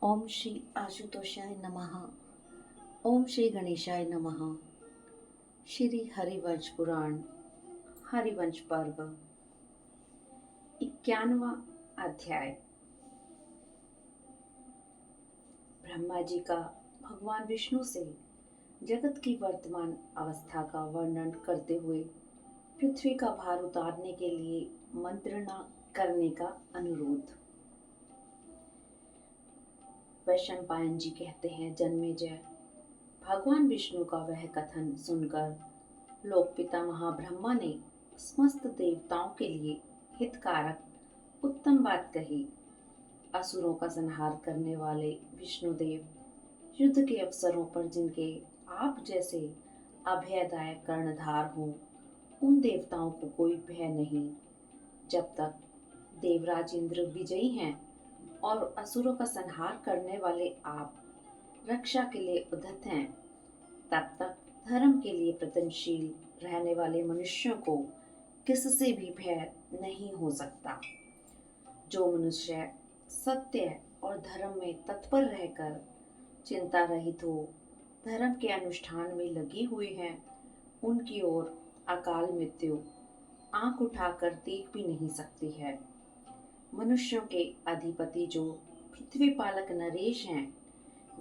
ओम श्री आशुतोषाय नमः। ओम श्री गणेशाय नमः। श्री हरिवंश पुराण हरिवंश पर्व 91वां अध्याय। ब्रह्मा जी का भगवान विष्णु से जगत की वर्तमान अवस्था का वर्णन करते हुए पृथ्वी का भार उतारने के लिए मंत्रणा करने का अनुरोध। वैशंपायन जी कहते हैं, जन्मेजय, भगवान विष्णु का वह कथन सुनकर लोक पिता महाब्रह्मा ने समस्त देवताओं के लिए हितकारक उत्तम बात कही। असुरों का संहार करने वाले विष्णुदेव, युद्ध के अवसरों पर जिनके आप जैसे अभयदायक कर्णधार हो, उन देवताओं को कोई भय नहीं। जब तक देवराज इंद्र विजयी हैं और असुरों का संहार करने वाले आप रक्षा के लिए उद्धत हैं, तब तक धर्म के लिए प्रयत्नशील रहने वाले मनुष्यों को किससे भी भय नहीं हो सकता। जो मनुष्य सत्य और धर्म में तत्पर रहकर चिंता रहित हो, धर्म के अनुष्ठान में लगे हुए हैं, उनकी ओर अकाल मृत्यु आंख उठाकर देख भी नहीं सकती है। मनुष्यों के अधिपति जो पृथ्वी पालक नरेश हैं,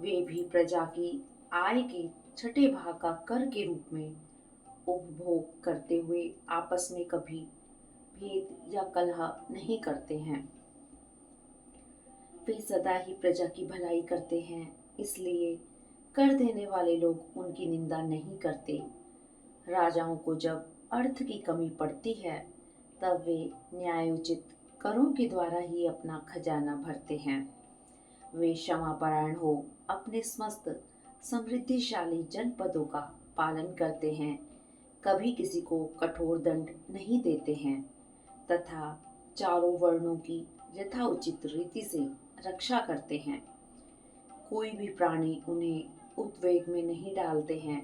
वे भी प्रजा की आय के छठे भाग का कर के रूप में उपभोग करते हुए आपस में कभी भेद या कलह नहीं करते हैं। वे सदा ही प्रजा की भलाई करते हैं, इसलिए कर देने वाले लोग उनकी निंदा नहीं करते। राजाओं को जब अर्थ की कमी पड़ती है, तब वे न्यायोचित करों के द्वारा ही अपना खजाना भरते हैं। वे क्षमापरायण हो अपने समस्त समृद्धिशाली जनपदों का पालन करते हैं, कभी किसी को कठोर दंड नहीं देते हैं तथा चारों वर्णों की यथाउचित रीति से रक्षा करते हैं। कोई भी प्राणी उन्हें उद्वेग में नहीं डालते हैं।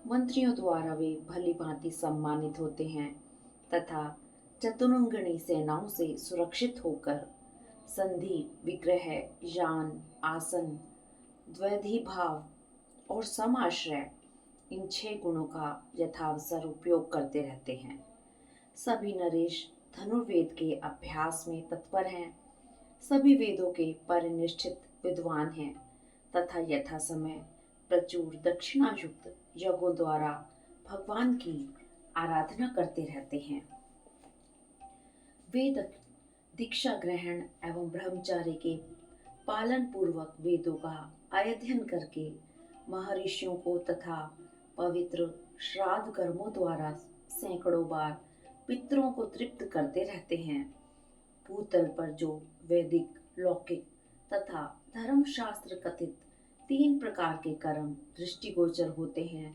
मंत्रियों द्वारा वे भली भांति सम्मानित होते हैं तथा चतुरंगणी सेनाओं से सुरक्षित होकर संधि, विग्रह, यान, आसन, द्वैधी भाव और समाश्रय, इन 6 गुणों का यथावसर उपयोग करते रहते हैं। सभी नरेश धनुर्वेद के अभ्यास में तत्पर हैं। सभी वेदों के परिनिष्ठित विद्वान हैं तथा यथा समय प्रचुर दक्षिणायुक्त यज्ञों द्वारा भगवान की आराधना करते रहते हैं। वेद दीक्षा ग्रहण एवं ब्रह्मचार्य के पालन पूर्वक वेदों का अध्ययन करके महर्षियों को तथा पवित्र श्राद्ध कर्मों द्वारा सैकड़ों बार पितरों को तृप्त करते रहते हैं। भूतल पर जो वैदिक, लौकिक तथा धर्मशास्त्र कथित 3 प्रकार के कर्म दृष्टिगोचर होते हैं,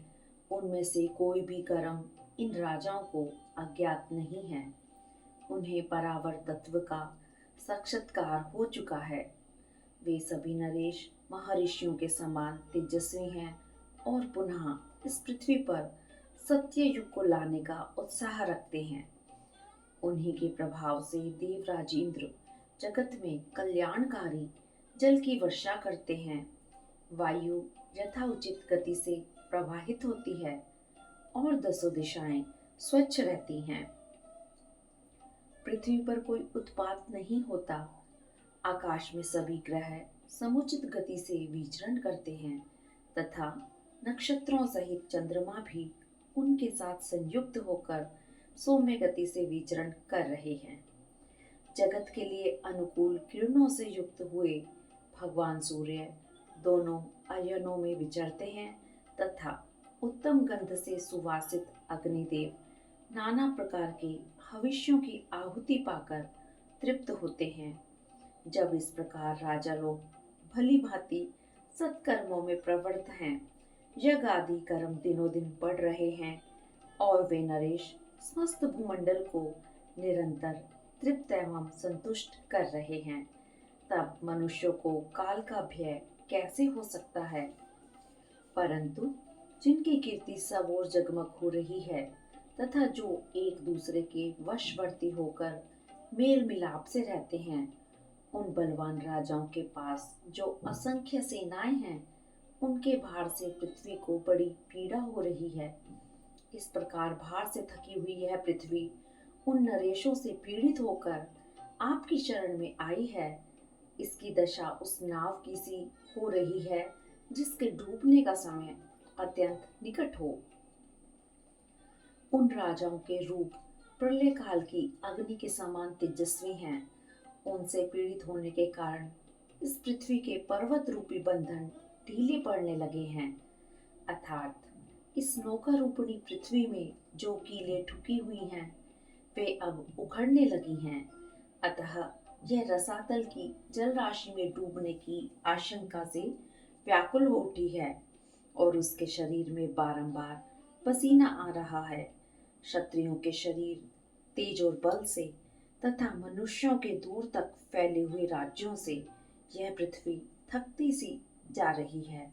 उनमें से कोई भी कर्म इन राजाओं को अज्ञात नहीं है। उन्हें परावर तत्व का साक्षात्कार हो चुका है। वे सभी नरेश महर्षियों के समान तेजस्वी हैं और पुनः इस पृथ्वी पर सत्य युग को लाने का उत्साह रखते हैं। उन्हीं के प्रभाव से देवराज इंद्र जगत में कल्याणकारी जल की वर्षा करते हैं। वायु यथाउचित गति से प्रवाहित होती है और 10 दिशाएं स्वच्छ रहती हैं। पृथ्वी पर कोई उत्पात नहीं होता। आकाश में सभी ग्रह समुचित गति से विचरण करते हैं तथा नक्षत्रों सहित चंद्रमा भी उनके साथ संयुक्त होकर सौम्य गति से विचरण कर रहे हैं। जगत के लिए अनुकूल किरणों से युक्त हुए भगवान सूर्य दोनों अयनों में विचरते हैं तथा उत्तम गंध से सुवासित अग्निदेव नाना प्रकार के हविष्यों की आहुति पाकर तृप्त होते हैं। जब इस प्रकार राजा लोग भली भांति सत्कर्मों में प्रवृत्त हैं, यज्ञ आदि कर्म दिनों दिन बढ़ रहे हैं और वे नरेश समस्त भूमंडल को निरंतर तृप्त एवं संतुष्ट कर रहे हैं, तब मनुष्यों को काल का भय कैसे हो सकता है। परंतु जिनकी कीर्ति सब ओर जगमग हो रही है तथा जो एक दूसरे के वशवर्ती होकर मेल मिलाप से रहते हैं, उन बलवान राजाओं के पास जो असंख्य सेनाएं हैं, उनके भार से पृथ्वी को बड़ी पीड़ा हो रही है। इस प्रकार भार से थकी हुई यह पृथ्वी उन नरेशों से पीड़ित होकर आपकी शरण में आई है। इसकी दशा उस नाव की सी हो रही है जिसके डूबने का समय अत्यंत निकट हो। उन राजाओं के रूप प्रलय काल की अग्नि के समान तेजस्वी हैं। उनसे पीड़ित होने के कारण इस पृथ्वी के पर्वत रूपी बंधन ढीले पड़ने लगे हैं। अर्थात इस नौका रूपणी पृथ्वी में जो कीलें ठुकी हुई हैं, वे अब उखड़ने लगी हैं। अतः यह रसातल की जल राशि में डूबने की आशंका से व्याकुल हो उठी है और उसके शरीर में बारंबार पसीना आ रहा है। क्षत्रियों के शरीर तेज और बल से तथा मनुष्यों के दूर तक फैले हुए राज्यों से यह पृथ्वी थकती सी जा रही है।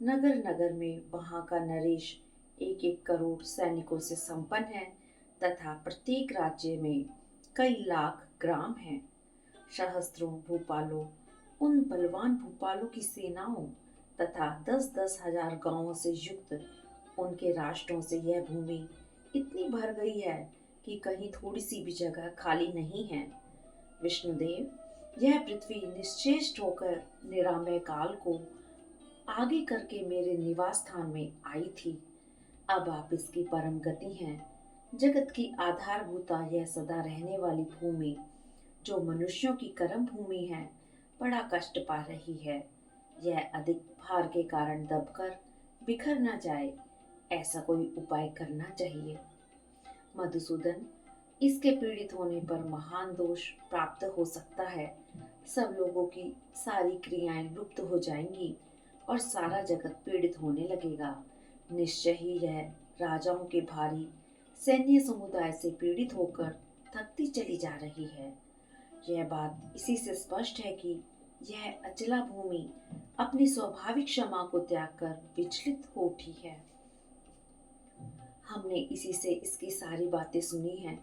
नगर नगर में वहां का नरेश 1-1 करोड़ सैनिकों से संपन्न है तथा प्रत्येक राज्य में कई लाख ग्राम हैं। सहस्त्रों भूपालों, उन बलवान भूपालों की सेनाओं तथा 10-10 हजार गांवों से युक्त उनके राष्ट्रों से यह भूमि इतनी भर गई है कि कहीं थोड़ी सी भी जगह खाली नहीं है। विष्णुदेव, यह पृथ्वी निश्चेष्ट होकर निरामय काल को आगे करके मेरे निवास स्थान में आई थी। अब आप इसकी परम गति हैं। जगत की आधारभूता यह सदा रहने वाली भूमि, जो मनुष्यों की कर्म भूमि है, बड़ा कष्ट पा रही है। यह अधिक भार के कारण दबकर बिखर न जाए, ऐसा कोई उपाय करना चाहिए। मधुसूदन, इसके पीड़ित होने पर महान दोष प्राप्त हो सकता है। सब लोगों की सारी क्रियाएं लुप्त हो जाएंगी और सारा जगत पीड़ित होने लगेगा। निश्चय ही यह राजाओं के भारी सैन्य समुदाय से पीड़ित होकर थकती चली जा रही है। यह बात इसी से स्पष्ट है कि यह अचला भूमि अपनी स्वाभाविक क्षमा को त्याग कर विचलित हो उठी है। हमने इसी से इसकी सारी बातें सुनी हैं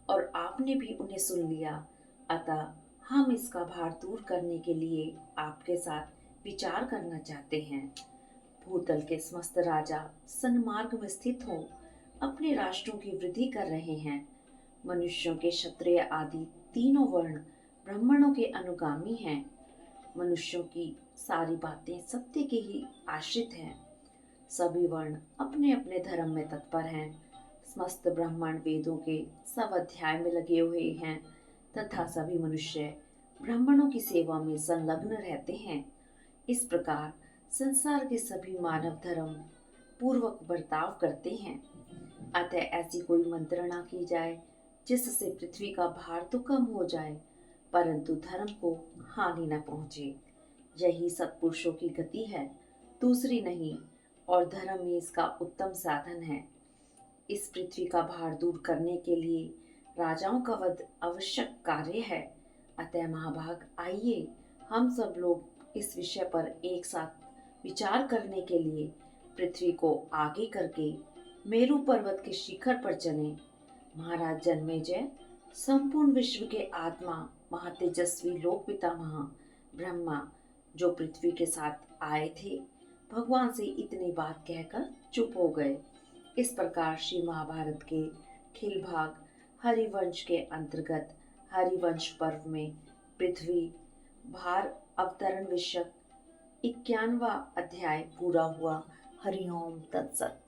और आपने भी उन्हें सुन लिया। अतः हम इसका भार दूर करने के लिए आपके साथ विचार करना चाहते हैं। भूतल के समस्त राजा सन्मार्ग में स्थित हो अपने राष्ट्रों की वृद्धि कर रहे हैं। मनुष्यों के क्षत्रिय आदि तीनों वर्ण ब्राह्मणों के अनुगामी हैं। मनुष्यों की सारी बातें सत्य के ही आश्रित हैं। सभी वर्ण अपने अपने धर्म में तत्पर हैं। समस्त ब्राह्मण वेदों के सब अध्याय में लगे हुए हैं तथा सभी मनुष्य ब्राह्मणों की सेवा में संलग्न रहते हैं। इस प्रकार संसार के सभी मानव धर्म पूर्वक बर्ताव करते हैं। अतः ऐसी कोई मंत्रणा की जाए जिससे पृथ्वी का भार तो कम हो जाए, परंतु धर्म को हानि न पहुंचे। यही सत्पुरुषों की गति है, दूसरी नहीं, और धर्म ही इसका उत्तम साधन है। इस पृथ्वी का भार दूर करने के लिए राजाओं का वध आवश्यक कार्य है। अतः महाभाग, आइए हम सब लोग इस विषय पर एक साथ विचार करने के लिए पृथ्वी को आगे करके मेरु पर्वत के शिखर पर चलें। महाराज जन्मेजय, संपूर्ण विश्व के आत्मा महातेजस्वी लोक पितामह ब्रह्मा जो पृथ्वी के साथ आए थे, भगवान से इतनी बात कहकर चुप हो गए। इस प्रकार श्री महाभारत के खिल भाग हरिवंश के अंतर्गत हरिवंश पर्व में पृथ्वी भार अवतरण विषयक 91वां अध्याय पूरा हुआ। हरिओम तत्सत।